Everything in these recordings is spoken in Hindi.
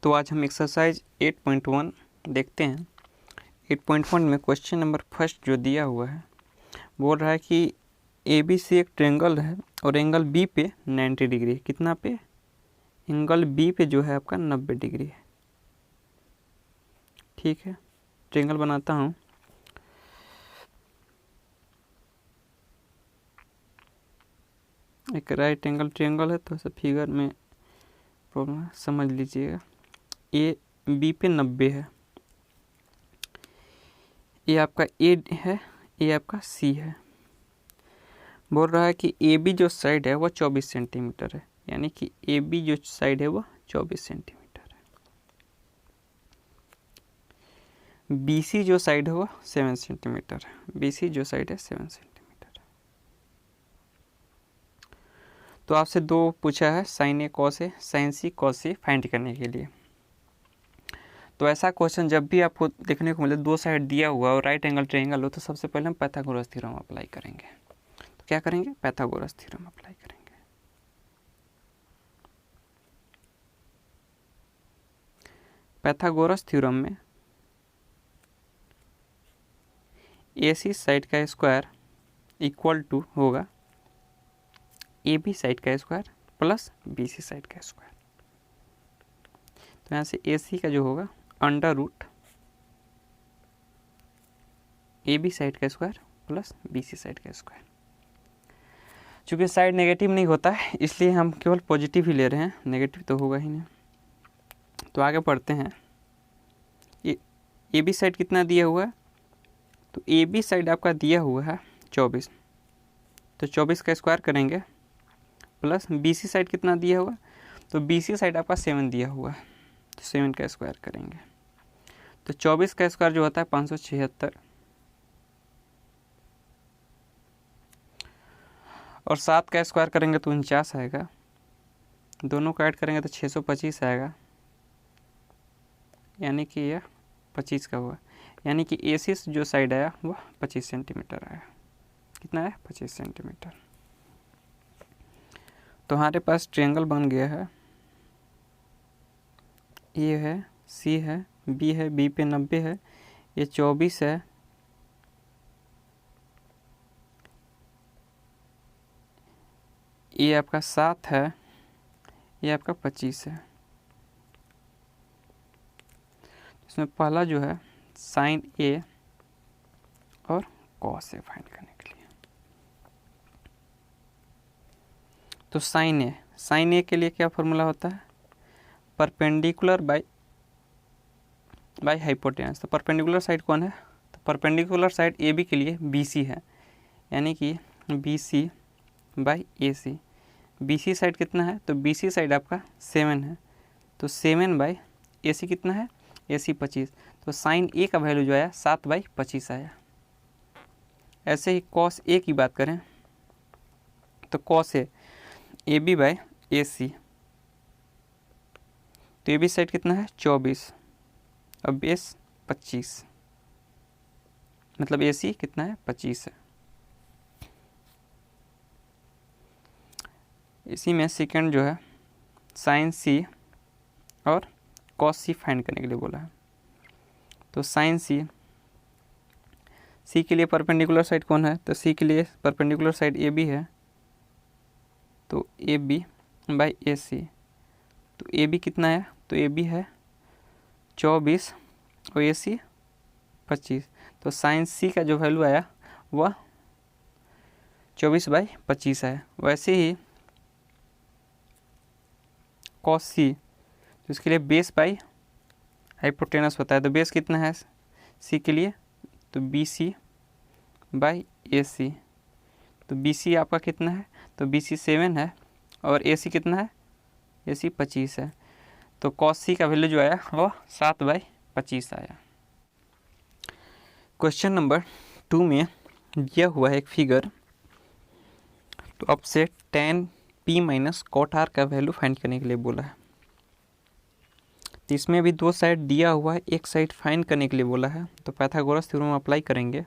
तो आज हम एक्सरसाइज 8.1 देखते हैं। 8.1 में क्वेश्चन नंबर फर्स्ट जो दिया हुआ है बोल रहा है कि ए बी सी एक ट्रेंगल है और एंगल बी पे 90 डिग्री है। कितना पे? एंगल बी पे जो है आपका 90 डिग्री है। ठीक है, ट्रेंगल बनाता हूँ। एक राइट एंगल ट्रेंगल है, तो ऐसा फिगर में प्रॉब्लम है, समझ लीजिएगा। ए बी पे 90 है, ये आपका ए है, ये आपका सी है। बोल रहा है कि ए बी जो साइड है वो 24 सेंटीमीटर है, यानी कि ए बी जो साइड है वो 24 सेंटीमीटर है। बी सी जो साइड है वो 7 सेंटीमीटर है, बी सी जो साइड है 7 सेंटीमीटर है। तो आपसे दो पूछा है, sign A cos A, sign C cos A find करने के लिए। तो ऐसा क्वेश्चन जब भी आपको देखने को मिले, दो साइड दिया हुआ और राइट एंगल ट्रायंगल हो, तो सबसे पहले हम पाइथागोरस थ्योरम अप्लाई करेंगे। तो क्या करेंगे? पाइथागोरस थ्योरम अप्लाई करेंगे। पाइथागोरस थ्योरम में AC साइड का स्क्वायर इक्वल टू होगा AB साइड का स्क्वायर प्लस BC साइड का स्क्वायर। तो यहाँ से AC का जो होगा अंडर रूट AB साइड का स्क्वायर प्लस BC साइड का स्क्वायर। चूँकि साइड नेगेटिव नहीं होता है इसलिए हम केवल पॉजिटिव ही ले रहे हैं, नेगेटिव तो होगा ही नहीं। तो आगे पढ़ते हैं। ये AB साइड कितना दिया हुआ है? तो AB साइड आपका दिया हुआ है 24, तो 24 का स्क्वायर करेंगे प्लस BC साइड कितना दिया हुआ? तो BC साइड आपका 7 दिया हुआ है, तो 7 का स्क्वायर करेंगे। तो 24 का स्क्वायर जो होता है 576 और 7 का स्क्वायर करेंगे तो 49 आएगा, दोनों का ऐड करेंगे तो 625 आएगा, यानी कि यह 25 का हुआ, यानी कि AC जो साइड आया वह 25 सेंटीमीटर आया। कितना है? 25 सेंटीमीटर। तो हमारे पास ट्रायंगल बन गया है। ये है, C है, B है, B पे 90 है, ये 24 है, ये आपका 7 है, ये आपका 25 है। इसमें पहला जो है साइन ए और कॉस ए फाइंड करने के लिए। तो साइन ए के लिए क्या फॉर्मूला होता है? Perpendicular by hypotenuse. तो परपेंडिकुलर साइड कौन है? तो परपेंडिकुलर साइड ए बी के लिए BC है, यानी कि BC by AC। BC side कितना है? तो BC साइड आपका 7 है, तो 7 बाई AC कितना है? AC 25। तो साइन ए का वैल्यू जो आया 7/25 आया। ऐसे ही कॉस ए की बात करें तो cos A AB by AC, तो AB साइड कितना है? 24 और बेस 25, मतलब AC कितना है? 25 है। इसी में सेकंड जो है साइन C और कॉस C फाइंड करने के लिए बोला है। तो साइन C के लिए परपेंडिकुलर साइड कौन है? तो C के लिए परपेंडिकुलर साइड AB है, तो AB बाई AC। तो AB कितना है? तो AB है 24 और AC 25। तो साइन C का जो वैल्यू आया वह 24/25 है। वैसे ही कॉस C, तो इसके लिए बेस बाई हाइपोटेनस होता है। तो बेस कितना है C के लिए? तो BC बाई AC। तो BC आपका कितना है? तो BC 7 है और AC कितना है? AC 25 है। तो cos C का वैल्यू जो आया वो 7/25 आया। क्वेश्चन नंबर 2 में दिया हुआ है एक फिगर, तो अब से tan P minus cot R का वैल्यू फाइंड करने के लिए बोला है। तो इसमें भी दो साइड दिया हुआ है, एक साइड फाइंड करने के लिए बोला है। तो पाइथागोरस थ्योरम अप्लाई करेंगे।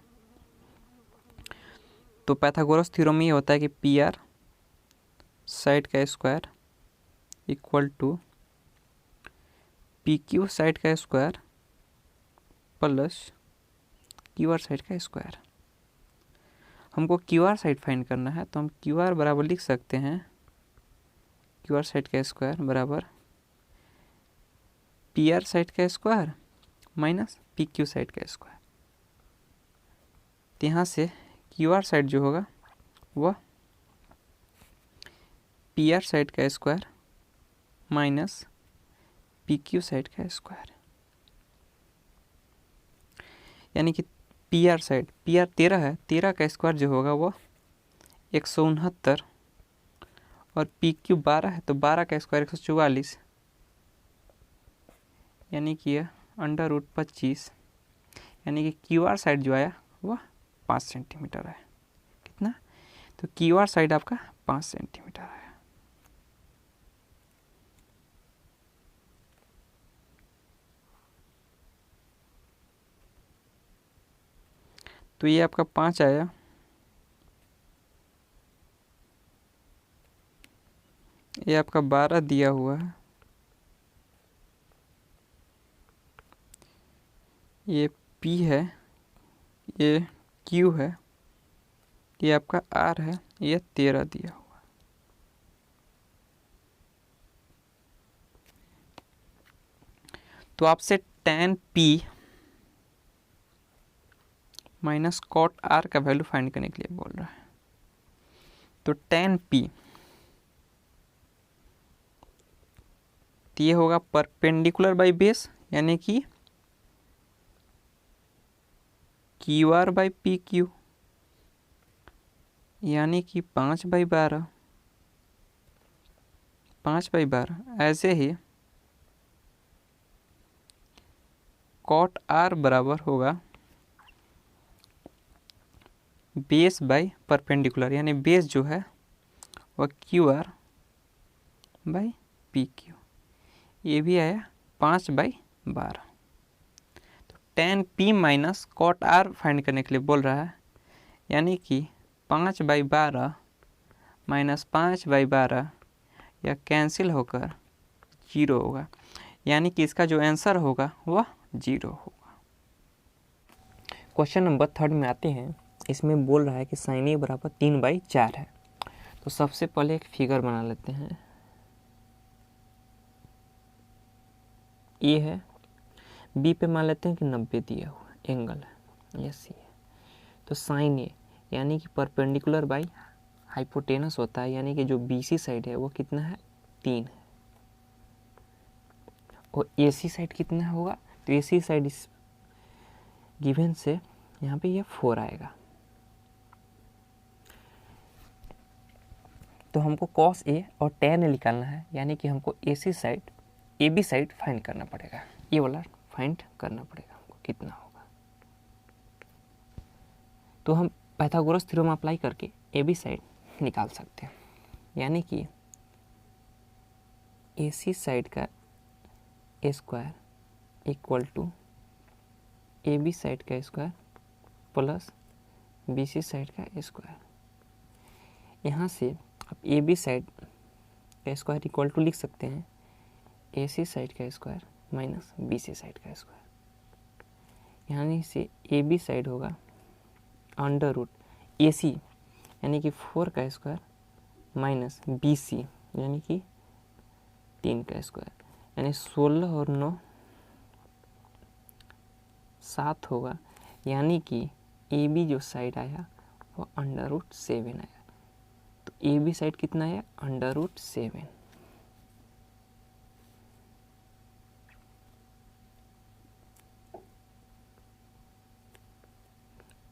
तो पाइथागोरस थ्योरम ये होता है कि PR साइड का square equal to P Q side का square plus Q R side का स्क्वायर। हमको क्यू आर साइड फाइंड करना है, तो हम क्यू आर बराबर लिख सकते हैं क्यू आर साइड का स्क्वायर बराबर पी आर साइड का square minus P Q side का स्क्वायर। तो यहाँ से क्यू आर साइड जो होगा वह पी आर साइड का square minus P Q side का स्क्वायर, यानी कि P R side, P R 13 है, 13 का स्क्वायर जो होगा वो 169 और पी क्यू 12 है तो 12 का स्क्वायर 144, यानी कि यह √25, यानी कि क्यू आर साइड जो आया वह 5 सेंटीमीटर है। कितना? तो क्यू आर साइड आपका 5 सेंटीमीटर है। तो ये आपका 5 आया। ये आपका 12 दिया हुआ है, ये P है, ये Q है, ये आपका R है, ये 13 दिया हुआ। तो आपसे tan P minus cot R का वैल्यू फाइंड करने के लिए बोल रहा है। तो tan P तो ये होगा परपेंडिकुलर बाई बेस, यानी कि Q R by P Q, यानी कि 5/12, 5/12। ऐसे ही कॉट आर बराबर होगा बेस बाई परपेंडिकुलर, यानी बेस जो है वह Q R by P Q, ये भी आया 5/12। तो tan P minus cot R find करने के लिए बोल रहा है, यानी कि 5/12 माइनस 5/12 यह कैंसिल होकर 0 होगा, यानी कि इसका जो आंसर होगा वह 0 होगा। क्वेश्चन नंबर 3 में आते हैं। इसमें बोल रहा है कि sin A बराबर 3/4 है। तो सबसे पहले एक फिगर बना लेते हैं। ये है, बी पे मान लेते हैं कि 90 दिया हुआ एंगल है, ये सी है। तो sin A यानी कि परपेंडिकुलर बाई हाइपोटेनस होता है, यानी कि जो BC साइड है वो कितना है 3 है, और AC साइड कितना होगा, तो AC साइड इस गिवन से यहाँ पे ये 4 आएगा। तो हमको cos A और tan A निकालना है, यानी कि हमको AC side AB side find करना पड़ेगा, ये वाला फाइंड करना पड़ेगा हमको कितना होगा। तो हम पाइथागोरस थ्योरम अप्लाई करके AB साइड निकाल सकते हैं, यानी कि AC साइड का square equal to AB side का स्क्वायर प्लस BC साइड का स्क्वायर। यहाँ से आप AB साइड का स्क्वायर इक्वल टू लिख सकते हैं AC साइड का स्क्वायर माइनस BC साइड का स्क्वायर, यानी से AB साइड होगा √AC यानी कि 4 का स्क्वायर माइनस BC यानी कि 3 का स्क्वायर, यानी 16 और 9 7 होगा, यानी कि AB जो साइड आया वो √7 आया। तो AB साइड कितना आया √7।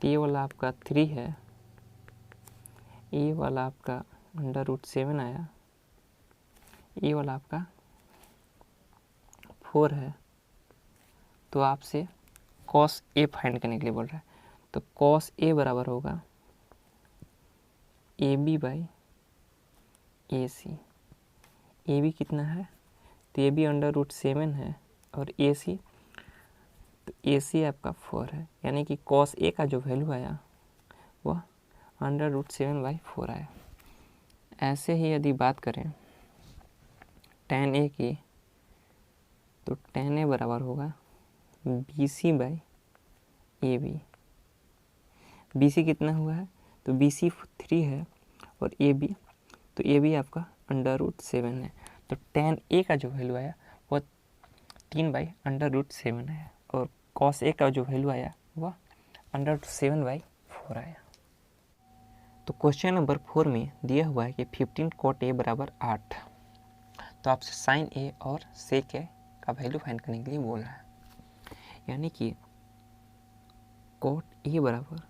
ये वाला आपका 3 है, ये वाला आपका √7 आया, ये वाला आपका 4 है। तो आपसे cos A फाइंड करने के लिए बोल रहा है। तो cos A बराबर होगा AB बाई AC। AB कितना है, तो AB √7 है, और AC, तो AC आपका 4 है, यानी कि cos A का जो वैल्यू आया वह √7/4 आया। ऐसे ही यदि बात करें tan A की, तो tan A बराबर होगा BC बाई AB। BC कितना हुआ है, तो BC 3 है और AB, तो AB आपका √7 है। तो tan A का जो वैल्यू आया वह 3/√7 है और cos A का जो वैल्यू आया वह √7/4 आया। तो क्वेश्चन नंबर 4 में दिया हुआ है कि 15 cot A बराबर 8। तो आपसे sin A और sec A का वैल्यू फाइंड करने के लिए बोल रहा है। यानी कि cot A बराबर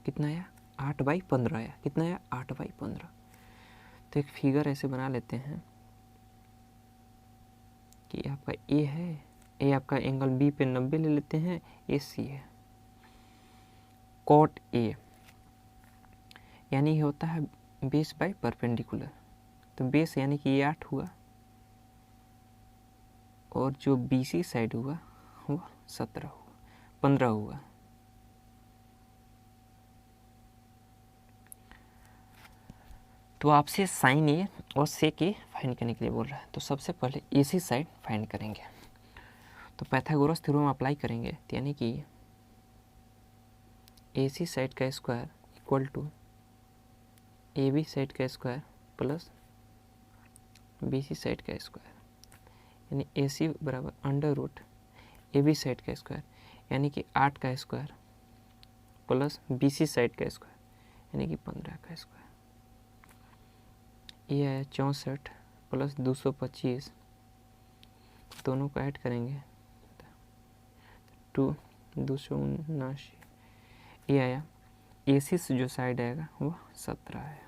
कितना आया, 8/15 आया। कितना आया, 8/15। तो एक फिगर ऐसे बना लेते हैं कि आपका A है, A आपका एंगल B पे 90 ले लेते हैं, AC है। cot A यानी ये होता है बेस बाय परपेंडिकुलर। तो बेस यानी कि ये 8 हुआ और जो BC साइड हुआ वो 17 हुआ, 15 हुआ। तो आपसे साइन ए और सेक ए फाइंड करने के लिए बोल रहा है। तो सबसे पहले AC साइड फाइंड करेंगे। तो पाइथागोरस थ्योरम अप्लाई करेंगे, तो यानी कि AC साइड का square equal to AB side का स्क्वायर प्लस BC साइड का स्क्वायर, यानी AC बराबर √AB साइड का स्क्वायर यानी कि 8 का स्क्वायर प्लस BC साइड का स्क्वायर यानी कि 15 का स्क्वायर। ये है 64 प्लस 225, दोनों को ऐड करेंगे 279। ये आया, AC से जो साइड आएगा वो 17 है।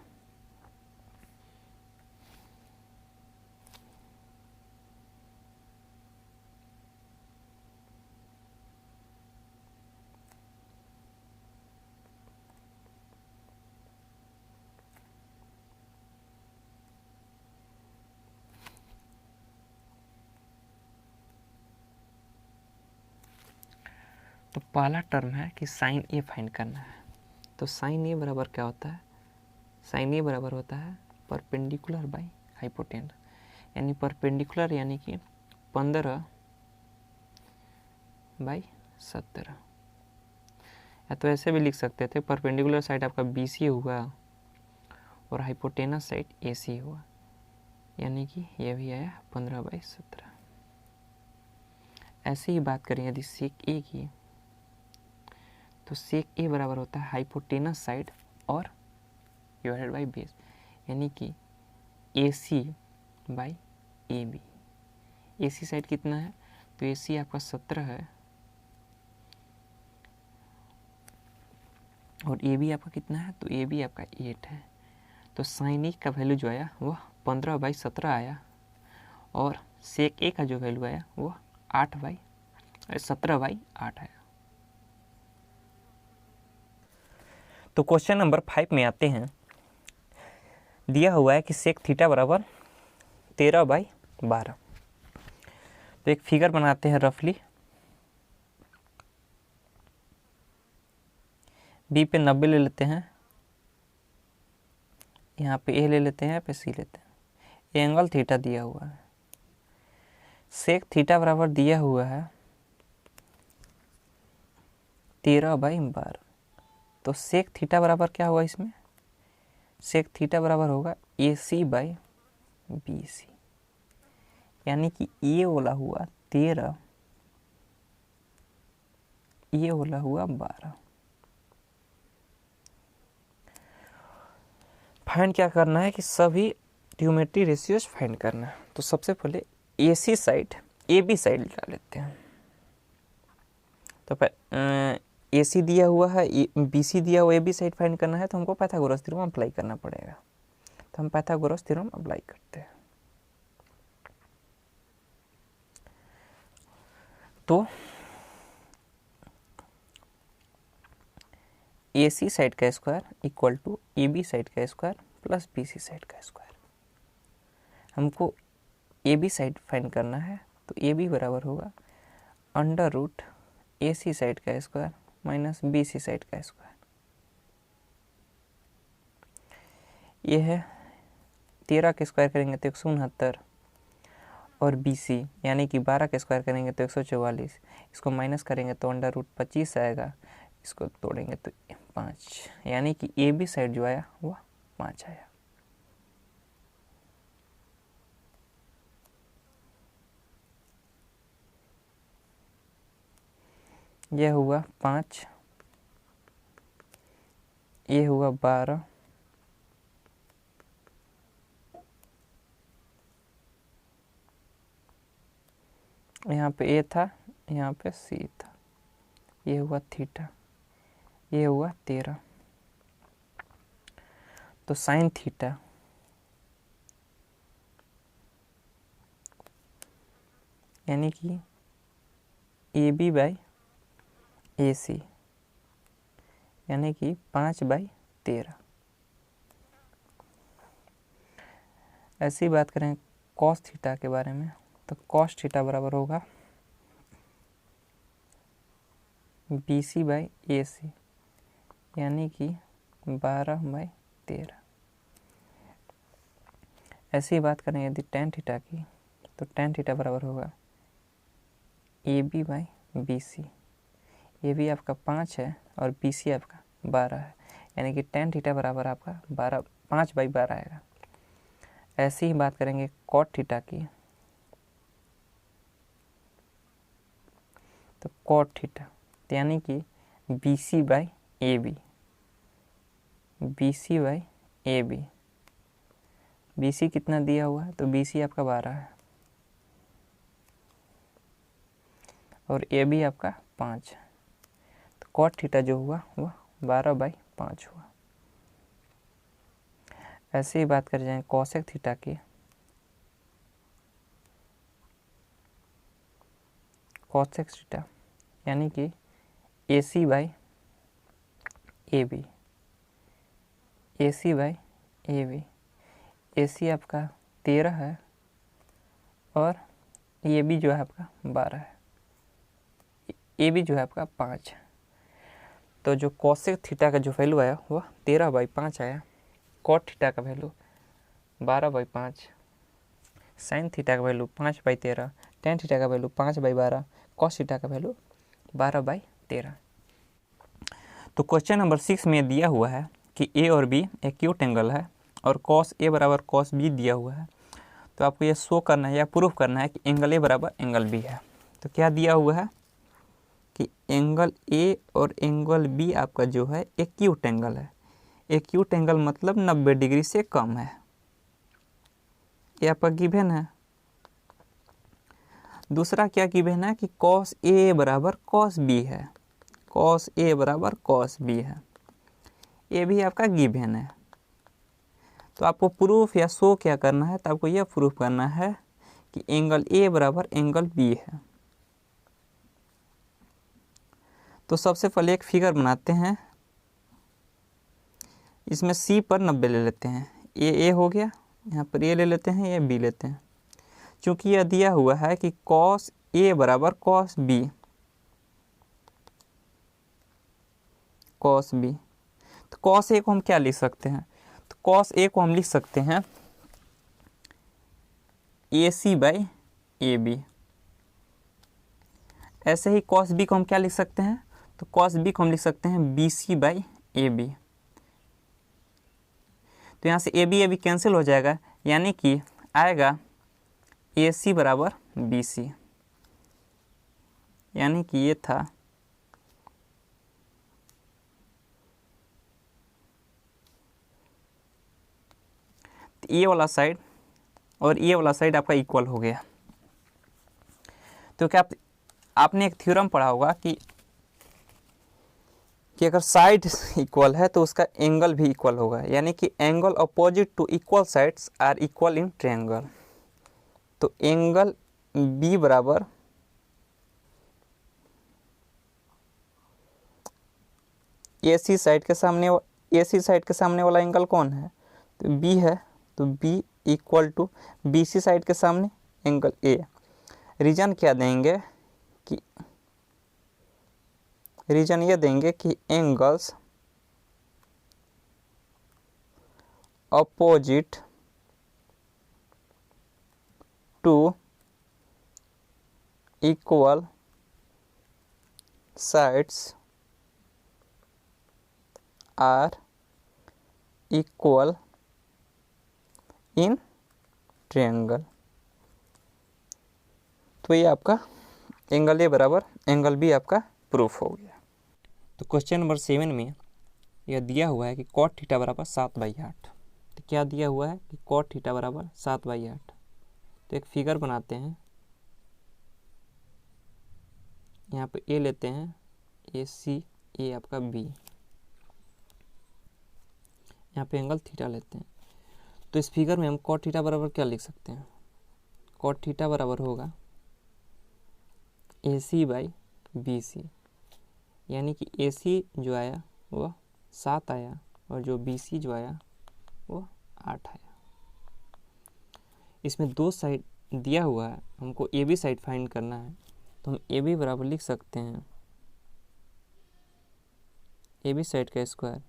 तो पहला टर्म है कि साइन ए फाइंड करना है। तो साइन ए बराबर क्या होता है, साइन ए बराबर होता है परपेंडिकुलर बाई हाइपोटेनस, यानी परपेंडिकुलर यानी कि 15/17। या तो ऐसे भी लिख सकते थे, परपेंडिकुलर साइड आपका BC हुआ और हाइपोटेनस साइड AC हुआ, यानी कि यह भी आया 15/17। ऐसे ही बात करें यदि सेक ए की, तो सेक ए बराबर होता है हाइपोटेनस साइड और डिवाइडेड बाई बेस, यानी कि AC/AB। AC साइड कितना है, तो AC आपका 17 है और AB आपका कितना है, तो AB आपका 8 है। तो साइन ए का वैल्यू जो आया वह 15/17 आया और सेक ए का जो वैल्यू आया वो 17/8 आया। तो क्वेश्चन नंबर 5 में आते हैं। दिया हुआ है कि सेक थीटा बराबर 13/12। तो एक फिगर बनाते हैं रफली। बी पे 90 ले लेते हैं, यहाँ पे ए ले लेते हैं, यहाँ पे सी लेते हैं। एंगल थीटा दिया हुआ है, सेक थीटा बराबर दिया हुआ है 13/12। तो सेक थीटा बराबर क्या होगा इसमें, सेक थीटा बराबर होगा AC/BC, यानी कि ये वाला हुआ 13, ये वाला हुआ 12। फाइंड क्या करना है कि सभी ट्यूमेट्री रेशियोज फाइंड करना है। तो सबसे पहले AC साइड AB साइड निकाल लेते हैं। तो AC दिया हुआ है, BC दिया हुआ, AB साइड फाइंड करना है, तो हमको पाइथागोरस थ्योरम अप्लाई करना पड़ेगा। तो हम पाइथागोरस थ्योरम अप्लाई करते हैं। तो AC साइड का square equal to AB side का स्क्वायर प्लस BC साइड का स्क्वायर। हमको AB साइड फाइंड करना है, तो AB बराबर होगा √AC साइड का स्क्वायर माइनस BC साइड का स्क्वायर। ये है 13 के स्क्वायर करेंगे तो 169, और BC यानी कि 12 के स्क्वायर करेंगे तो 144, इसको माइनस करेंगे तो √25 आएगा, इसको तोड़ेंगे तो 5, यानी कि AB साइड जो आया वह 5 आया। यह हुआ 5, ये हुआ 12, यहाँ पे A था, यहाँ पे C था, ये हुआ थीटा, ये हुआ 13। तो साइन थीटा यानी कि AB/AC यानी कि 5/13। ऐसी बात करें कॉस थीटा के बारे में, तो कॉस थीटा बराबर होगा BC/AC यानी कि 12/13। ऐसी बात करें यदि टेन थीटा की, तो टेन थीटा बराबर होगा AB/BC। AB आपका 5 है और BC आपका 12 है, यानी कि टेन थीटा बराबर आपका 5/12 आएगा। ऐसी ही बात करेंगे कॉट थीटा की, तो कॉट थीटा यानी कि BC/AB, BC/AB। BC कितना दिया हुआ है, तो BC आपका 12 है और AB आपका 5 है, तो कॉट थीटा जो हुआ वह 12/5 हुआ। ऐसे ही बात कर जाए कॉसेक थीटा की, कॉसेक थीटा यानी कि AC/AB, AC/AB। AC आपका 13 है और AB जो है आपका 12 है, AB जो है आपका 5 है। तो जो कॉसेक थीटा का जो वैल्यू आया वह 13/5 आया, कॉट थीटा का वैल्यू 12/5, साइन थीटा का वैल्यू 5/13, टेन थीटा का वैल्यू 5/12, कॉस थीटा का वैल्यू 12/13। तो क्वेश्चन नंबर 6 में दिया हुआ है कि A और B एक्यूट एंगल है और cos A बराबर cos B दिया हुआ है। तो आपको यह शो करना है या प्रूफ करना है कि एंगल A बराबर एंगल B है। तो क्या दिया हुआ है कि एंगल A और एंगल B आपका जो है एक्यूट एंगल है। एक्यूट एंगल मतलब 90 डिग्री से कम है, ये आपका गिवन है। दूसरा क्या गिवन है कि cos A बराबर cos B है, cos A बराबर cos B है, ये भी आपका गिवन है। तो आपको प्रूफ या शो क्या करना है, तो आपको यह प्रूफ करना है कि एंगल A बराबर एंगल B है। तो सबसे पहले एक फिगर बनाते हैं, इसमें C पर 90 ले लेते हैं, ये A हो गया, यहाँ पर A ले लेते हैं, ये B लेते हैं। चूँकि यह दिया हुआ है कि cos A बराबर cos B, cos B, तो cos A को हम क्या लिख सकते हैं, तो cos A को हम लिख सकते हैं AC/AB। ऐसे ही cos B को हम क्या लिख सकते हैं, तो cos B को हम लिख सकते हैं BC/AB। तो यहाँ से AB कैंसिल हो जाएगा, यानी कि आएगा AC बराबर BC, यानी कि ये था ये वाला साइड और ये वाला साइड आपका इक्वल हो गया। तो क्या आपने एक थ्योरम पढ़ा होगा कि अगर साइड इक्वल है तो उसका एंगल भी इक्वल होगा, यानी कि angle opposite to equal sides are equal in triangle. तो एंगल B बराबर AC साइड के सामने वाला एंगल कौन है, तो B है, तो B equal to BC side के सामने एंगल A। रीजन क्या देंगे कि रीजन ये देंगे कि angles opposite 2 equal sides are equal in triangle। तो ये आपका एंगल ए बराबर एंगल बी आपका प्रूफ हो गया। तो क्वेश्चन नंबर 7 में यह दिया हुआ है कि कॉट थीटा बराबर 7/8। तो क्या दिया हुआ है कि कॉट थीटा बराबर 7/8। तो एक फिगर बनाते हैं, यहाँ पे ए लेते हैं, ए सी, ए आपका बी, यहाँ पे एंगल थीटा लेते हैं। तो इस फिगर में हम कॉट थीटा बराबर क्या लिख सकते हैं? कॉट थीटा बराबर होगा ए सी बाई बी सी, यानी कि ए सी जो आया वो 7 आया और जो बी सी जो आया वो 8 आया। इसमें दो साइड दिया हुआ है, हमको ए बी साइड फाइंड करना है। तो हम ए बी बराबर लिख सकते हैं ए बी साइड का square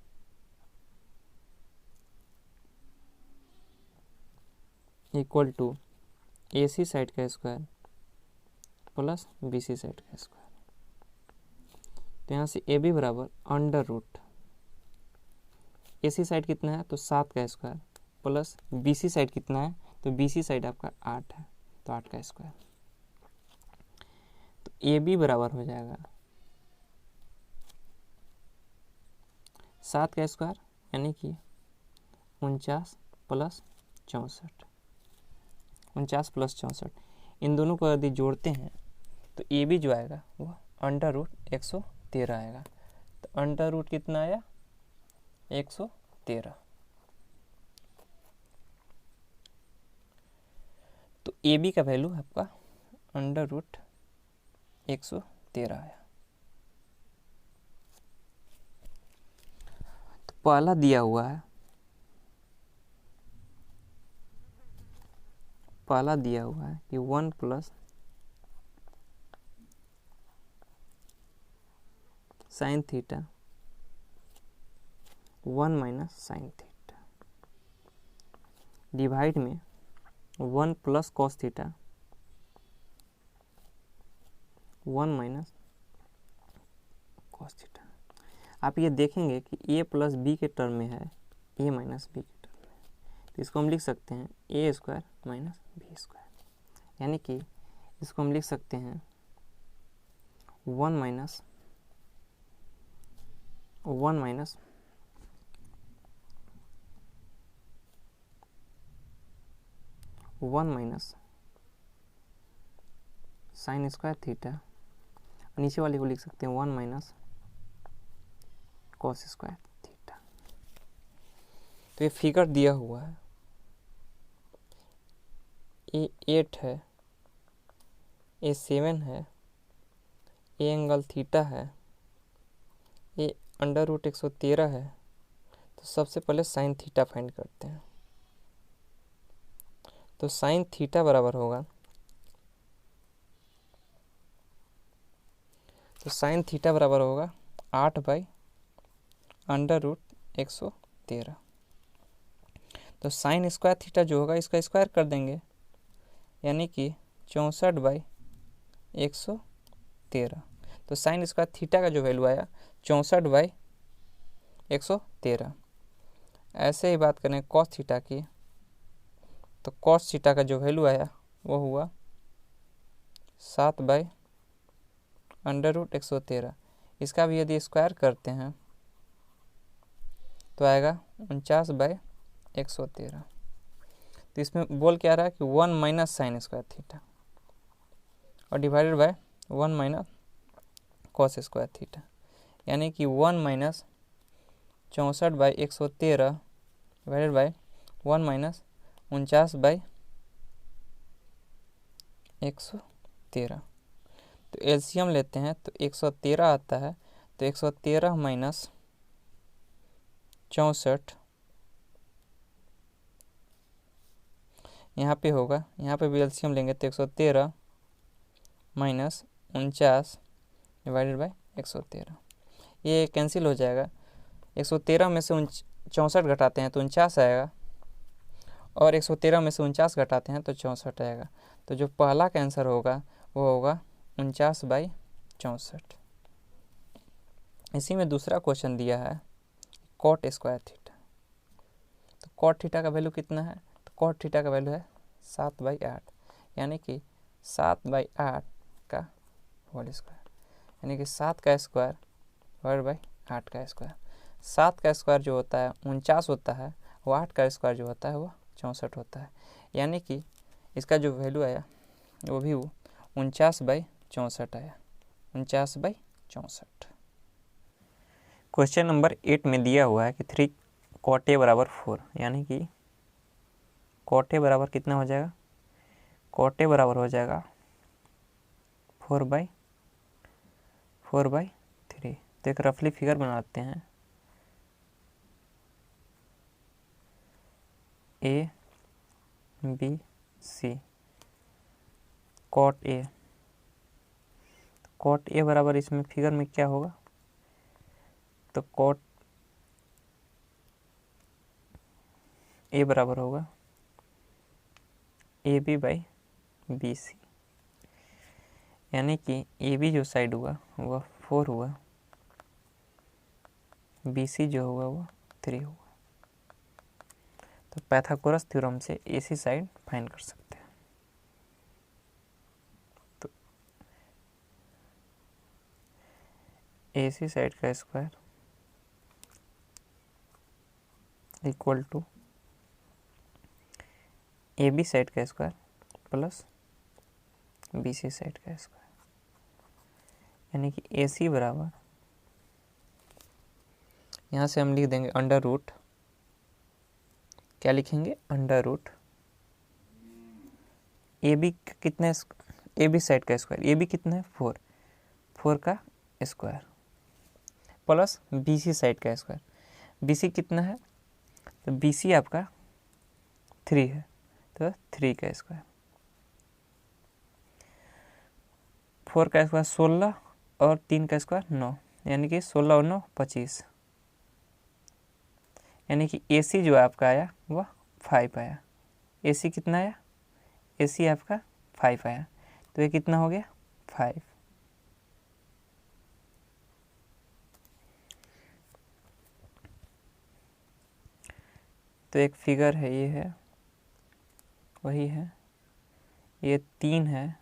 equal to A C side का square plus B C side का स्क्वायर। तो यहाँ से ए बी बराबर under root A C side कितना है तो 7 का square plus B C side कितना है तो बी सी साइड आपका 8 है, तो 8 का स्क्वायर। तो ए बी बराबर हो जाएगा 7 का स्क्वायर यानी कि 49 प्लस 64, 49 प्लस 64। इन दोनों को यदि जोड़ते हैं तो ए बी जो आएगा वो अंडर रूट 113 आएगा। तो अंडर रूट कितना आया 113। तो ए बी का वैल्यू आपका अंडर रूट 113 आया। तो पहला दिया हुआ है, पहला दिया हुआ है कि 1 plus sine theta 1 minus sine theta divide में 1 plus cos theta 1 minus cos theta. आप ये देखेंगे कि ए प्लस बी के टर्म में है, ए माइनस बी के टर्म में, तो इसको हम लिख सकते हैं ए स्क्वायर माइनस बी स्क्वायर, यानी कि इसको हम लिख सकते हैं 1 minus 1 minus sine square theta, नीचे वाले को लिख सकते हैं 1 माइनस कॉस स्क्वायर थीटा। तो ये फिगर दिया हुआ है, ए 8 है, ए 7 है, ए एंगल थीटा है, ए अंडर रूट 113 है। तो सबसे पहले साइन थीटा फाइंड करते हैं। तो साइन थीटा बराबर होगा, तो साइन थीटा बराबर होगा 8 बाई अंडर रूट 113। तो साइन स्क्वायर थीटा जो होगा इसका स्क्वायर कर देंगे, यानी कि 64 बाई 113। तो साइन स्क्वायर थीटा का जो वैल्यू आया 64 बाई 113। ऐसे ही बात करें कॉस थीटा की, तो कॉस थीटा का जो वैल्यू आया वो हुआ 7 बाई अंडर रूट 113। इसका भी यदि स्क्वायर करते हैं तो आएगा 49 बाई 113। तो इसमें बोल क्या रहा है कि 1 माइनस साइन स्क्वायर थीटा और divided by 1 minus cos square theta, यानी कि 1 minus 64 by 113 divided by 1 minus 49 by 113। तो एलसीएम लेते हैं तो 113 आता है, तो 113 माइनस 64 यहाँ पे होगा, यहाँ पे भी एलसीएम लेंगे तो 113 माइनस 49 डिवाइडेड बाई 113। ये कैंसिल हो जाएगा, 113 में से 64 घटाते हैं तो 49 आएगा और 113 में से 49 घटाते हैं तो 64 आएगा। तो जो पहला का आंसर होगा वो होगा 49/64। इसी में दूसरा क्वेश्चन दिया है कॉट स्क्वायर थीटा। तो कॉट थीटा का वैल्यू कितना है? तो कॉट थीटा का वैल्यू है 7/8, यानी कि 7/8 का होल स्क्वायर, यानी कि 7 का स्क्वायर डिवाइड बाई 8 का स्क्वायर। 7 का स्क्वायर जो होता है 49 होता है, वो 8 का स्क्वायर जो होता है वो 64 होता है, यानी कि इसका जो वैल्यू आया वो भी 49/64 आया, 49/64। क्वेश्चन नंबर 8 में दिया हुआ है कि 3 cot A बराबर 4, यानी कि cot A बराबर कितना हो जाएगा? cot A बराबर हो जाएगा 4/3। तो एक रफली फिगर बनाते हैं। A B C cot A, cot A बराबर इसमें फिगर में क्या होगा? तो cot A बराबर होगा AB/BC, यानी कि AB जो साइड हुआ वह 4 हुआ, BC जो होगा वो 3 हुआ। तो पाइथागोरस थ्योरम से AC साइड फाइंड कर सकते हैं। तो AC साइड का square equal to AB side का स्क्वायर प्लस BC साइड का स्क्वायर, यानी कि AC बराबर, यहाँ से हम लिख देंगे अंडर रूट, क्या लिखेंगे? अंडर रूट AB कितना, AB साइड का स्क्वायर, AB कितना है 4, 4 का स्क्वायर प्लस BC साइड का स्क्वायर। BC कितना है? तो BC आपका 3 है, तो 3 का स्क्वायर, 4 का स्क्वायर 16 और 3 का स्क्वायर 9, यानी कि 16 और 9 25, यानी कि AC जो आपका आया वह 5 आया। AC कितना आया? AC आपका 5 आया, तो ये कितना हो गया? 5। तो एक फिगर है, ये है, वही है, ये 3 है,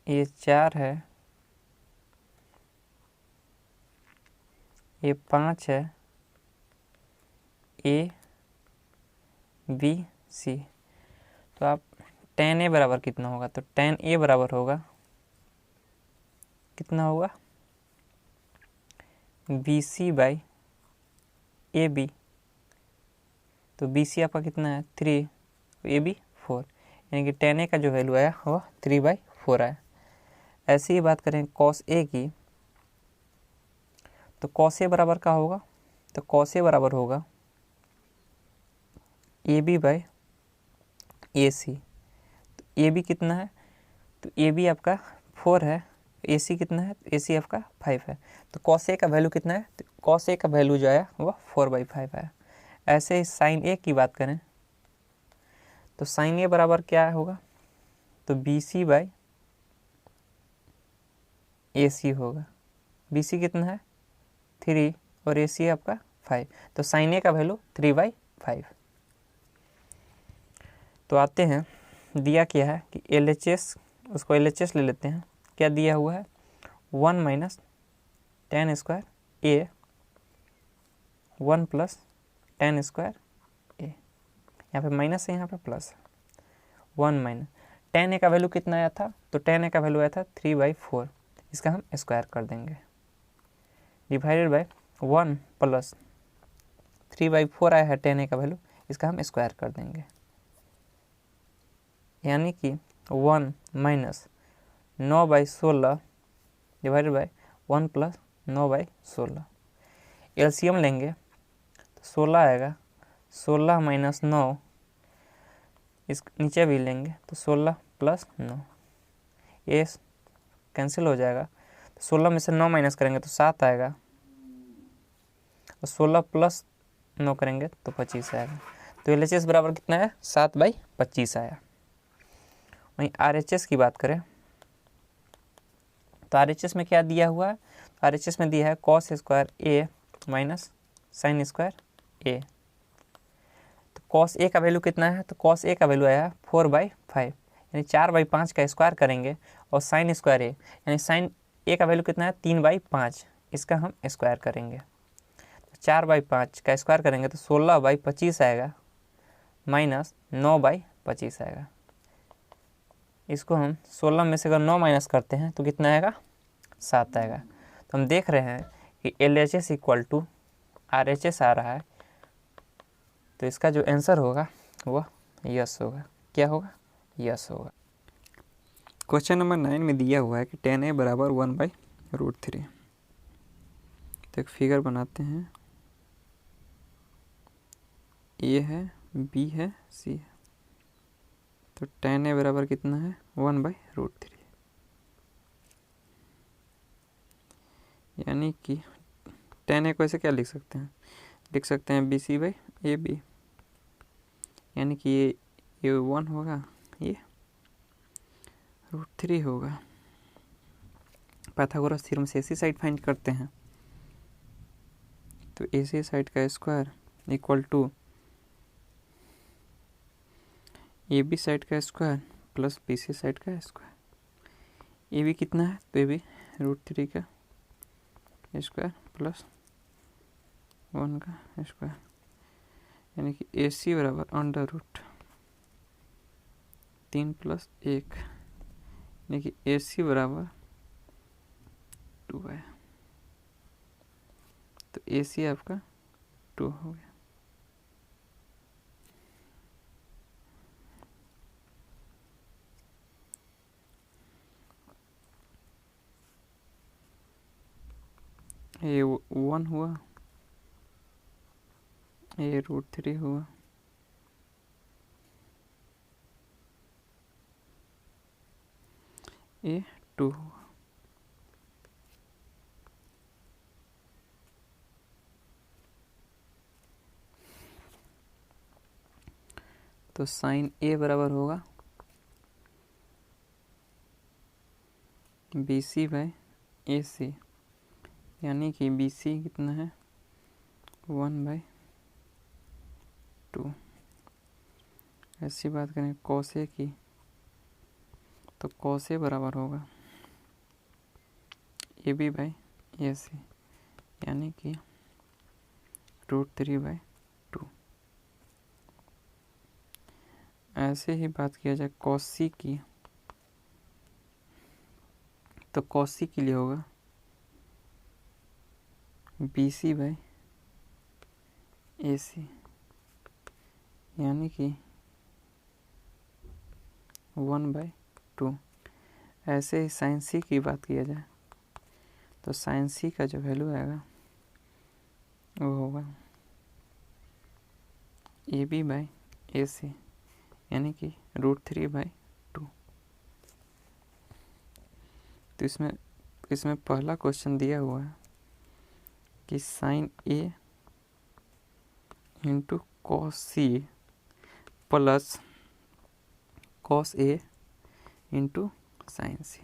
ये 4 है, ये 5 है, A B C। तो आप tan A बराबर कितना होगा? तो tan A बराबर होगा कितना होगा? BC/AB। तो BC आपका कितना है? 3, AB 4, यानी कि tan A का जो वैल्यू आया वह 3/4 आया। ऐसे ही बात करें cos A की, तो cos A बराबर क्या होगा? तो cos A बराबर होगा AB/AC। तो AB कितना है? तो AB आपका 4 है, AC कितना है? तो AC आपका 5 है। तो cos A का वैल्यू कितना है? तो cos A का वैल्यू जो आया वह 4/5 आया। ऐसे ही sin A की बात करें तो sin A बराबर क्या होगा? तो BC/AC होगा। BC कितना है? 3 और AC आपका 5, तो sin A का वैल्यू 3/5। तो आते हैं, दिया क्या है कि LHS, उसको LHS ले लेते हैं। क्या दिया हुआ है? 1 minus tan square A 1 plus tan square A, यहाँ पे माइनस है, यहाँ पे प्लस है। 1 माइनस tan A का वैल्यू कितना आया था? तो tan A का वैल्यू आया था 3/4, इसका हम स्क्वायर कर देंगे, डिवाइडेड बाय 1 प्लस 3/4 आया है tan A का वैल्यू, इसका हम स्क्वायर कर देंगे, यानी कि 1 minus 9/16 divided by 1 plus 9/16। LCM लेंगे तो 16 आएगा, 16 माइनस 9, इस नीचे भी लेंगे तो 16 प्लस 9, ये कैंसिल हो जाएगा। तो 16 में से 9 माइनस करेंगे तो 7 आएगा, और 16 प्लस 9 करेंगे तो 25 आएगा। तो LHS बराबर कितना है? 7/25 आया। वहीं RHS की बात करें तो RHS में क्या दिया हुआ है, RHS में दिया है cos square A minus sine square A। तो cos A का वैल्यू कितना है, तो cos A का वैल्यू आया 4/5, यानी 4/5 का स्क्वायर करेंगे, और साइन स्क्वायर A यानी साइन A का वैल्यू कितना है 3/5, इसका हम स्क्वायर करेंगे। तो 4/5 का स्क्वायर करेंगे तो 16/25 आएगा माइनस 9/25 आएगा। इसको हम 16 में से अगर 9 माइनस करते हैं तो कितना आएगा, 7 आएगा। तो हम देख रहे हैं कि LHS इक्वल टू RHS आ रहा है, तो इसका जो आंसर होगा वह यस होगा। क्या होगा, यस होगा। क्वेश्चन नंबर 9 में दिया हुआ है कि tan a बराबर 1/√3। तो एक फिगर बनाते हैं, ए है, बी है, सी है। तो tan a बराबर कितना है 1/√3, यानी कि tan a को ऐसे क्या लिख सकते हैं, लिख सकते हैं BC/AB, यानी कि ये 1 होगा, ये √3 होगा। पाइथागोरस थ्योरम से AC साइड फाइंड करते हैं, तो AC साइड का square equal to AB side का स्क्वायर प्लस BC साइड का स्क्वायर। AB कितना है, तो AB √3 का स्क्वायर प्लस 1 का स्क्वायर, यानी कि AC बराबर √3 + 1, यानी कि AC बराबर 2 है। तो AC आपका 2 हो गया। ये 1 हुआ, ये √3 हुआ, ये 2 हुआ। तो साइन A बराबर होगा BC/AC, यानी कि BC कितना है 1/2। ऐसी बात करें cos A की, तो cos A बराबर होगा AB/AC, यानी कि √3/2। ऐसे ही बात किया जाए cos C की, तो cos C के लिए होगा BC/AC, यानी कि 1/2। ऐसे ही साइन C की बात किया जाए, तो साइन C का जो वैल्यू आएगा वो होगा AB/AC, यानी कि √3/2। तो इसमें पहला क्वेश्चन दिया हुआ है कि sine A into cos C plus cos A into sine C।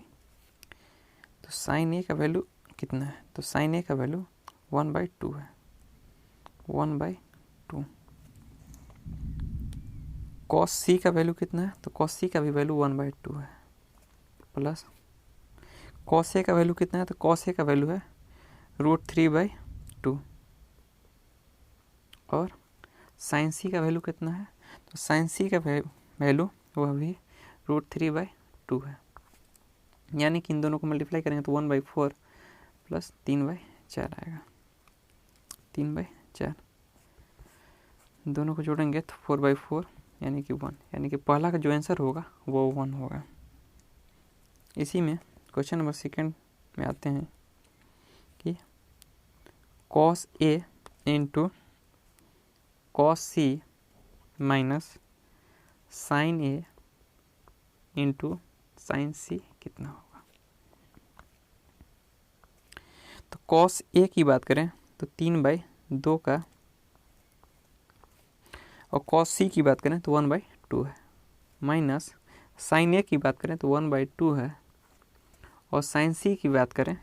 तो साइन A का वैल्यू कितना है, तो साइन A का वैल्यू 1/2 है, 1/2। cos C का वैल्यू कितना है, तो cos C का भी वैल्यू 1/2 है, प्लस cos A का वैल्यू कितना है, तो cos A का वैल्यू है √3/2, और साइन C का वैल्यू कितना है, तो साइन C का वैल्यू वह भी √3/2 है, यानी कि इन दोनों को मल्टीप्लाई करेंगे तो 1/4 प्लस 3/4 आएगा, 3/4। दोनों को जोड़ेंगे तो 4/4 यानी कि 1, यानी कि पहला का जो आंसर होगा वो 1 होगा। इसी में क्वेश्चन नंबर 2 में आते हैं कि cos A into cos C minus sine A into sine C कितना होगा। तो cos A की बात करें तो 3/2 का, और cos C की बात करें तो 1/2 है, माइनस साइन ए की बात करें तो 1/2 है, और साइन सी की बात करें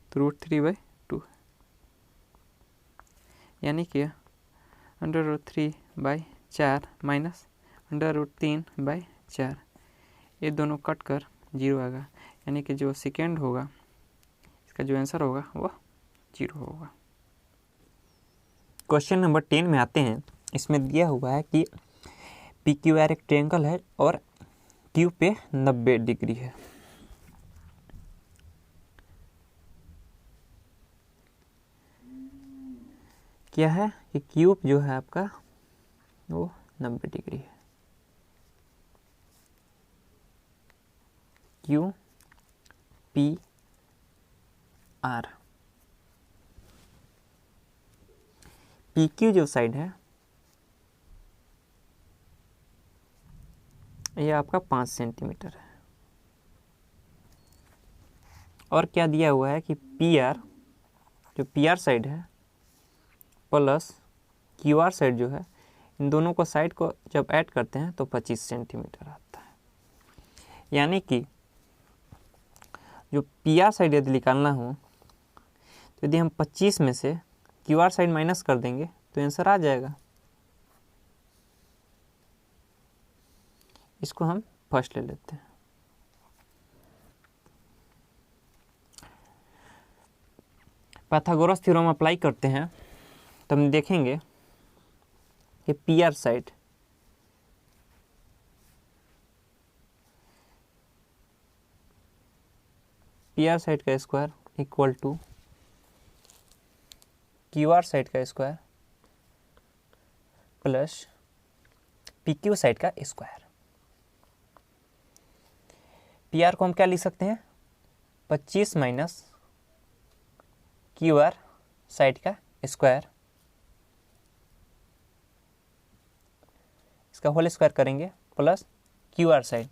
तो √3/2 है, यानी कि √3/4 माइनस √3/4, ये दोनों कट कर 0 आएगा, यानी कि जो सेकेंड होगा इसका जो आंसर होगा वो 0 होगा। क्वेश्चन नंबर 10 में आते हैं। इसमें दिया हुआ है कि पी क्यू आर एक ट्रायंगल है और क्यू पे 90 डिग्री है। क्या है कि क्यूब जो है आपका वो 90 डिग्री है। Q P R, P Q जो साइड है ये आपका 5 सेंटीमीटर है, और क्या दिया हुआ है कि पी आर, जो पी आर साइड है प्लस क्यू आर साइड जो है, इन दोनों को साइड को जब ऐड करते हैं तो 25 सेंटीमीटर आता है। यानी कि जो पी आर साइड यदि निकालना हो तो यदि हम 25 में से क्यू आर साइड माइनस कर देंगे तो आंसर आ जाएगा। इसको हम फर्स्ट ले लेते हैं। पाइथागोरस थ्योरम अप्लाई करते हैं तो हम देखेंगे कि पी आर साइड का square equal to Q R side का square plus P Q side का स्क्वायर। पी आर को हम क्या लिख सकते हैं, 25 माइनस क्यू आर साइड का स्क्वायर, इसका होल स्क्वायर करेंगे plus Q R side,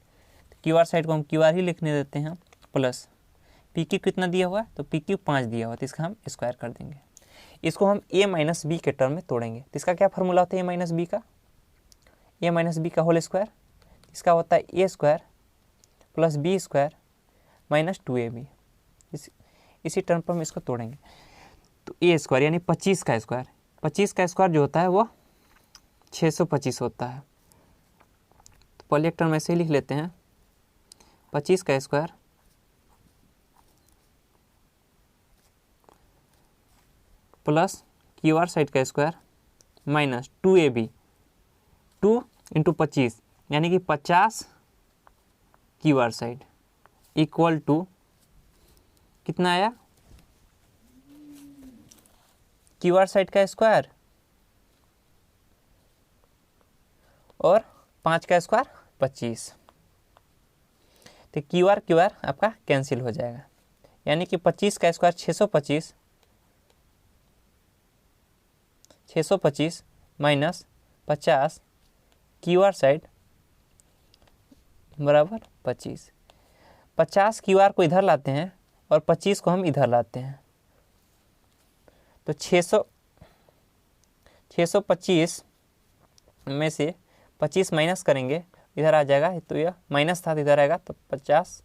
Q R side को हम क्यू आर ही लिखने देते हैं, प्लस पी क्यू कितना दिया हुआ है तो पी क्यू 5 दिया हुआ है, तो इसका हम स्क्वायर कर देंगे। इसको हम ए माइनस बी के टर्म में तोड़ेंगे, तो इसका क्या फार्मूला होता है ए माइनस बी का, ए माइनस बी का होल स्क्वायर, इसका होता है A square plus B square minus 2ab। इसी टर्म पर हम इसको तोड़ेंगे तो ए स्क्वायर यानी 25 का स्क्वायर, 25 का स्क्वायर जो होता है वो 625 होता है। तो पहले एक टर्म ऐसे ही लिख लेते हैं, 25 का square plus Q R side का स्क्वायर माइनस 2ab, 2 × 25 यानी कि 50 Q R side equal to कितना आया, क्यू आर साइड का स्क्वायर और 5 का स्क्वायर 25, तो क्यू आर आपका कैंसिल हो जाएगा, यानी कि 25 का square 625 minus 50 Q R side बराबर 25। 50 क्यू आर को इधर लाते हैं और 25 को हम इधर लाते हैं, तो 625 में से 25 माइनस करेंगे, इधर आ जाएगा, तो यह माइनस था इधर आएगा, तो 50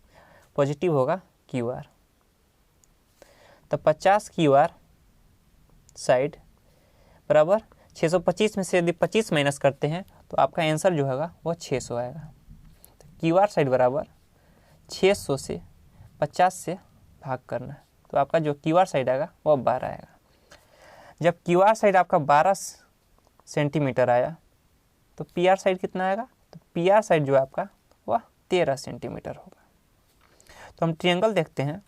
पॉजिटिव होगा क्यू आर। तो 50 क्यू आर साइड बराबर 625 में से यदि 25 माइनस करते हैं तो आपका आंसर जो होगा वो 600 आएगा। तो क्यू आर साइड बराबर 600 से 50 से भाग करना है, तो आपका जो क्यू आर साइड आएगा वो 12 आएगा। जब क्यू आर साइड आपका 12 सेंटीमीटर आया तो पी आर साइड कितना आएगा, तो पी आर साइड जो है आपका वह 13 सेंटीमीटर होगा। तो हम ट्रायंगल देखते हैं,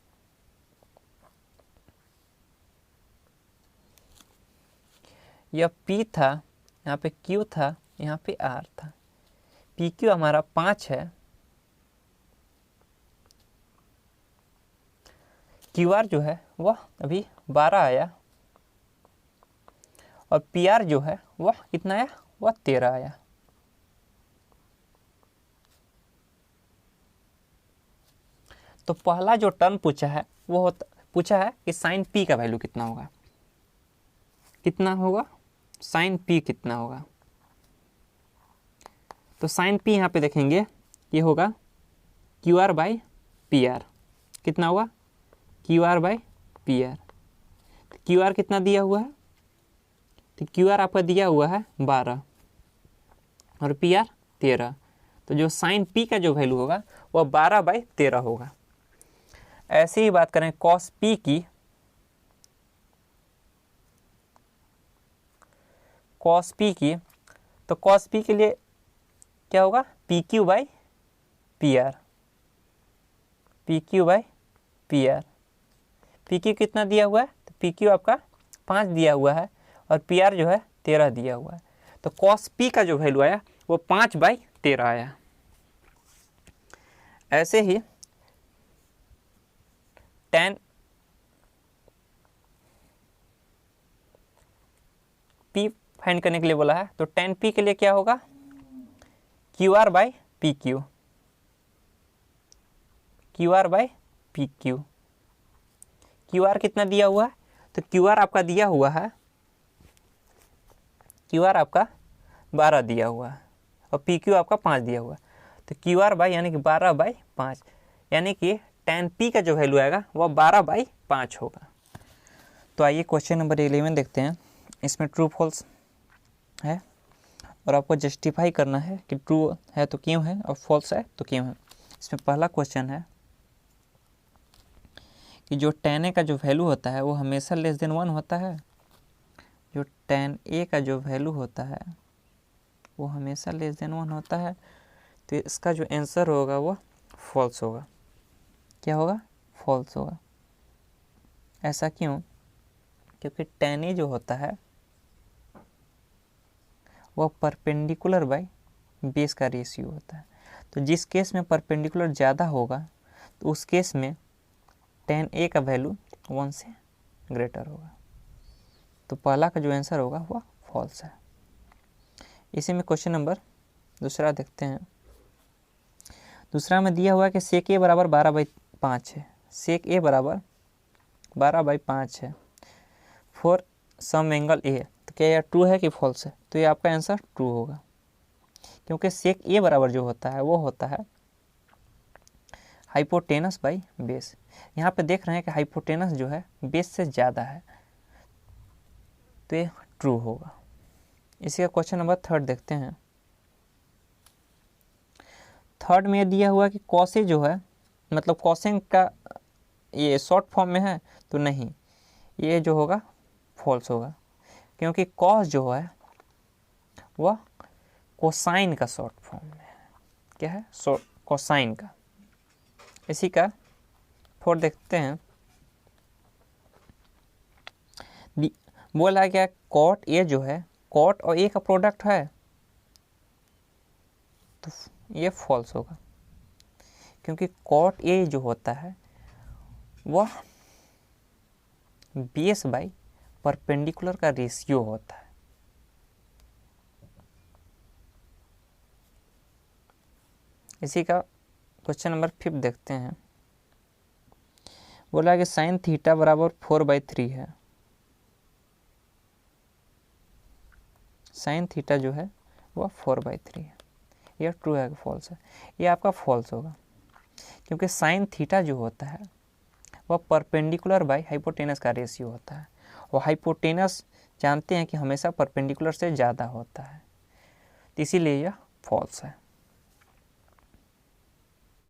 यह P था, यहाँ पे Q था, यहाँ पे R था। पी क्यू हमारा 5 है, क्यू आर जो है वह अभी 12 आया, और पी आर जो है वह कितना आया, वह 13 आया। तो पहला जो टर्म पूछा है वो पूछा है कि साइन पी का वैल्यू कितना होगा, कितना होगा साइन पी कितना होगा। तो साइन पी यहाँ पे देखेंगे ये होगा Q R by P R. कितना होगा? Q R by P R. Q R कितना दिया हुआ है? तो क्यू आर आपका दिया हुआ है 12 और पी आर 13। तो जो साइन पी का जो वैल्यू होगा वह 12/13 होगा। ऐसे ही बात करें कॉस पी की, कॉस पी की, तो कॉस पी के लिए क्या होगा? P Q by P R, P Q by P R. P Q कितना दिया हुआ है? तो पी क्यू आपका 5 दिया हुआ है और पी आर जो है 13 दिया हुआ है। तो कॉस पी का जो वैल्यू आया वो 5/13 आया। ऐसे ही tan पी फाइंड करने के लिए बोला है, तो tan पी के लिए क्या होगा? Q R by P Q, Q R by P Q. Q R कितना दिया हुआ है? तो क्यू आर आपका दिया हुआ है, क्यू आर आपका 12 दिया हुआ है और पी क्यू आपका 5 दिया हुआ है। तो क्यू आर बाई यानी कि 12/5, यानी कि tan पी का जो वैल्यू आएगा वह 12/5 होगा। तो आइए क्वेश्चन नंबर 11 देखते हैं। इसमें ट्रू फॉल्स है और आपको जस्टिफाई करना है कि ट्रू है तो क्यों है और फॉल्स है तो क्यों है। इसमें पहला क्वेश्चन है कि जो tan a का जो वैल्यू होता है वो हमेशा लेस देन 1 होता है। जो tan a का जो वैल्यू होता है वो हमेशा लेस देन 1 होता है। तो इसका जो आंसर होगा वो फॉल्स होगा। क्या होगा? फॉल्स होगा। ऐसा क्यों? क्योंकि tan a जो होता है वह परपेंडिकुलर बाय बेस का रेशियो होता है। तो जिस केस में परपेंडिकुलर ज़्यादा होगा तो उस केस में tan a का वैल्यू 1 से ग्रेटर होगा। तो पहला का जो आंसर होगा वह फॉल्स है। इसी में क्वेश्चन नंबर दूसरा देखते हैं। दूसरा में दिया हुआ है कि सेक ए बराबर 12/5 है। सेक ए बराबर 12/5 है फॉर सम एंगल ए। तो क्या यह ट्रू है कि फॉल्स है? तो ये आपका आंसर ट्रू होगा, क्योंकि सेक ए बराबर जो होता है वो होता है हाइपोटेनस बाई बेस। यहाँ पे देख रहे हैं कि हाइपोटेनस जो है बेस से ज़्यादा है, तो ये ट्रू होगा। इसी का क्वेश्चन नंबर 3 देखते हैं। थर्ड में ये दिया हुआ कि कॉसे जो है, मतलब कॉसेन का ये शॉर्ट फॉर्म में है, तो नहीं, ये जो होगा फॉल्स होगा, क्योंकि कॉस जो है वह कोसाइन का शॉर्ट फॉर्म में है। क्या है? कोसाइन का। इसी का 4 देखते हैं। बोला क्या? कॉट ए जो है कॉट और ए का प्रोडक्ट है, तो ये फॉल्स होगा, क्योंकि कॉट ए जो होता है वह बेस बाई परपेंडिकुलर का रेशियो होता है। इसी का क्वेश्चन नंबर 5 देखते हैं। बोला कि साइन थीटा बराबर 4/3 है। साइन थीटा जो है वह 4/3 है। यह ट्रू है कि फॉल्स है? ये आपका फॉल्स होगा, क्योंकि साइन थीटा जो होता है वह परपेंडिकुलर बाय हाइपोटेनस का रेशियो होता है, और हाइपोटेनस जानते हैं कि हमेशा परपेंडिकुलर से ज़्यादा होता है, तो इसीलिए यह फॉल्स है।